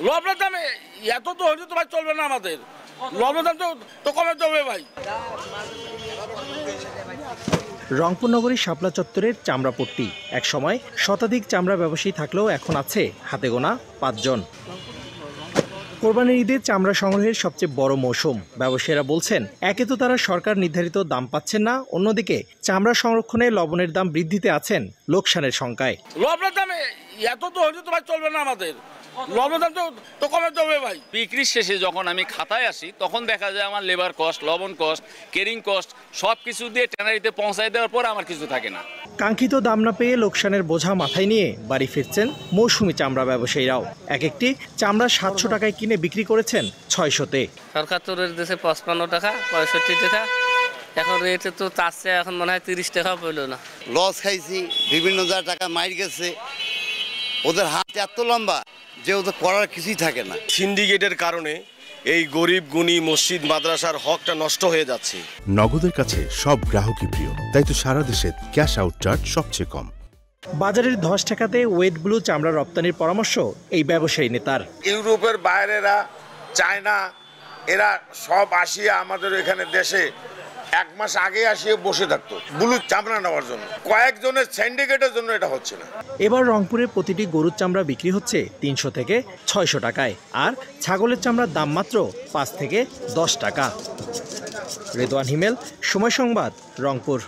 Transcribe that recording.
লবণের দাম এত তো হলে তো ভাই চলবে না আমাদের, লবণের দাম তো কমে যাবে ভাই। রংপুর নগরীর শাপলা চত্বরের চামড়াপট্টি একসময় শতাধিক চামড়া ব্যবসায়ী থাকলেও এখন আছে হাতে গোনা 5 জন। কোরবানির ঈদে চামড়া সংগ্রহের সবচেয়ে বড় মৌসুম। ব্যবসায়ীরা বলছেন, একে তো তারা সরকার নির্ধারিত দাম পাচ্ছেন না, অন্যদিকে চামড়া সংরক্ষণে লবণের দাম বৃদ্ধিতে আছেন লোকসানের শঙ্কায়। লবণের দাম এত তো হলে তো ভাই চলবে না আমাদের, লবণের দাম তো কমে যাবে ভাই। বিক্রির শেষে যখন আমি খাতায় আসি তখন দেখা যায় আমার লেবার কস্ট, লবণ কস্ট, ক্যারিং কস্ট সব কিছু দিয়ে ট্যানারিতে পৌঁছায় দেওয়ার পর আমার কিছু থাকে না। কাঙ্ক্ষিত দাম না পেয়ে লোকসানের বোঝা মাথায় নিয়ে বাড়ি ফিরছেন মৌসুমি চামড়া ব্যবসায়ীরাও। এক একটি চামড়া 700 টাকায় কিনে বিক্রি করেছেন 600-তে। সরকার তো রেট দিয়েছে 55 টাকা, 65 টাকা, এখন রেটে তো চাচ্ছে এখন মনে হয় 30 টাকা পড়লো না। লস খাইছি, বিভিন্ন হাজার টাকা মাইর গেছে, ওদের হাত এত লম্বা যে ওদের করার কিছুই থাকে না। সিন্ডিকেটের কারণে এই গরিব গুণী মসজিদ মাদ্রাসার হকটা নষ্ট হয়ে যাচ্ছে। নগদের কাছে সব গ্রাহকই প্রিয়, তাই তো সারা দেশে ক্যাশ আউট চার্জ সবচেয়ে কম। বাজারের ধস ঠেকাতে ওয়েট ব্লু চামড়া রপ্তানির পরামর্শ এই ব্যবসায়ী নেতার। ইউরোপের বাইরেরা, চায়না, এরা সব আসিয়া আমাদের এখানে দেশে 1 মাস আগে আসিয়ে বসে থাকতো ব্লু চামড়া নেওয়ার জন্য। কয়েকজনের সিন্ডিকেটের জন্য এটা হচ্ছে না। এবার রংপুরে প্রতিটি গরুর চামড়া বিক্রি হচ্ছে 300 থেকে 600 টাকায়, আর ছাগলের চামড়ার দাম মাত্র 5 থেকে 10 টাকা। রেদওয়ান হিমেল, সময় সংবাদ, রংপুর।